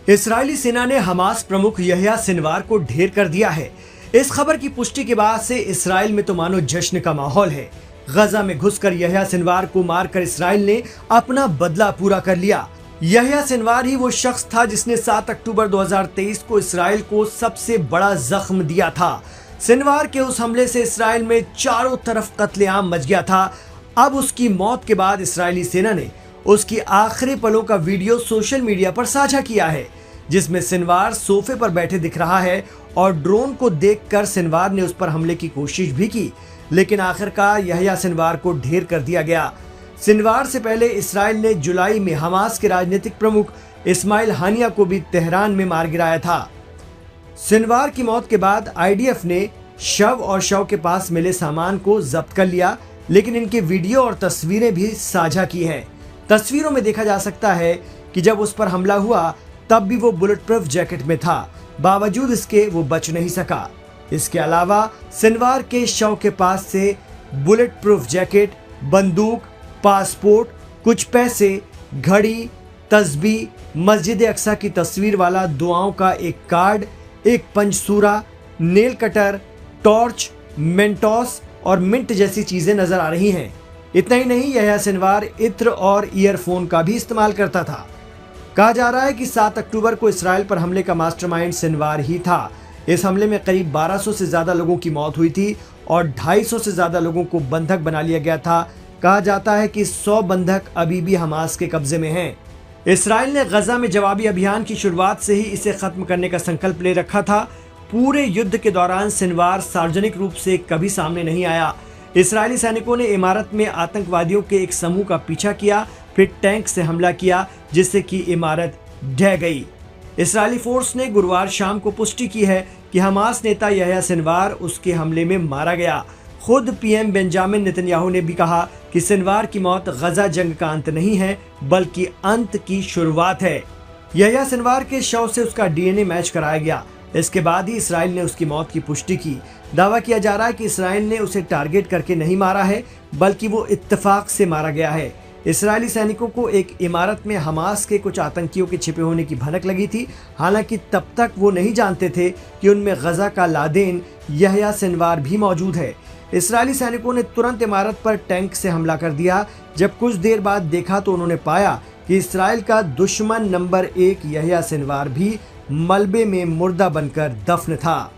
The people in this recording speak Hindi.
इस्राएली सेना ने हमास प्रमुख यहया सिनवार को ढेर कर दिया है। इस खबर की पुष्टि के बाद से इसराइल में तो मानो जश्न का माहौल है। गजा में घुसकर यहया सिनवार को मारकर इसराइल ने अपना बदला पूरा कर लिया। यहया सिनवार ही वो शख्स था जिसने 7 अक्टूबर 2023 को इसराइल को सबसे बड़ा जख्म दिया था। सिनवार के उस हमले से इसराइल में चारों तरफ कत्लेआम मच गया था। अब उसकी मौत के बाद इसराइली सेना ने उसकी आखिरी पलों का वीडियो सोशल मीडिया पर साझा किया है, जिसमें सिनवार सोफे पर बैठे दिख रहा है और ड्रोन को देखकर सिनवार ने उस पर हमले की कोशिश भी की, लेकिन आखिरकार यहया सिनवार को ढेर कर दिया गया। सिनवार से पहले इसराइल ने जुलाई में हमास के राजनीतिक प्रमुख इस्माइल हानिया को भी तेहरान में मार गिराया था। सिनवार की मौत के बाद आईडीएफ ने शव और शव के पास मिले सामान को जब्त कर लिया, लेकिन इनके वीडियो और तस्वीरें भी साझा की हैं। तस्वीरों में देखा जा सकता है कि जब उस पर हमला हुआ तब भी वो बुलेट प्रूफ जैकेट में था, बावजूद इसके वो बच नहीं सका। इसके अलावा सिनवार के शव के पास से बुलेट प्रूफ जैकेट, बंदूक, पासपोर्ट, कुछ पैसे, घड़ी, तस्बीह, मस्जिद अक्सा की तस्वीर वाला दुआओं का एक कार्ड, एक पंचसूरा, नेल कटर, टॉर्च, मेंटोस और मिंट जैसी चीजें नजर आ रही हैं। इतना ही नहीं, यहया सिनवार इत्र और ईयरफोन का भी इस्तेमाल करता था। कहा जा रहा है कि 7 अक्टूबर को इसराइल पर हमले का मास्टरमाइंड सिनवार ही था। इस हमले में करीब 1200 से ज्यादा लोगों की मौत हुई थी और 250 से ज्यादा लोगों को बंधक बना लिया गया था। कहा जाता है कि 100 बंधक अभी भी हमास के कब्जे में हैं। इसराइल ने गजा में जवाबी अभियान की शुरुआत से ही इसे खत्म करने का संकल्प ले रखा था। पूरे युद्ध के दौरान सिनवार सार्वजनिक रूप से कभी सामने नहीं आया। इसराइली सैनिकों ने इमारत में आतंकवादियों के एक समूह का पीछा किया, फिर टैंक से हमला किया, जिससे कि इमारत ढह गई। इसराइली फोर्स ने गुरुवार शाम को पुष्टि की है कि हमास नेता यहया सिनवार उसके हमले में मारा गया। खुद पीएम बेंजामिन नेतन्याहू ने भी कहा कि सिनवार की मौत गजा जंग का अंत नहीं है, बल्कि अंत की शुरुआत है। यहया सिनवार के शव से उसका डीएनए मैच कराया गया। इसके बाद ही इसराइल ने उसकी मौत की पुष्टि की। दावा किया जा रहा है कि इसराइल ने उसे टारगेट करके नहीं मारा है, बल्कि वो इत्तेफाक से मारा गया है। इसराइली सैनिकों को एक इमारत में हमास के कुछ आतंकियों के छिपे होने की भनक लगी थी। हालांकि तब तक वो नहीं जानते थे कि उनमें गजा का लादेन यहया सिनवार भी मौजूद है। इसराइली सैनिकों ने तुरंत इमारत पर टैंक से हमला कर दिया। जब कुछ देर बाद देखा तो उन्होंने पाया कि इसराइल का दुश्मन नंबर 1 यहया सिनवार भी मलबे में मुर्दा बनकर दफन था।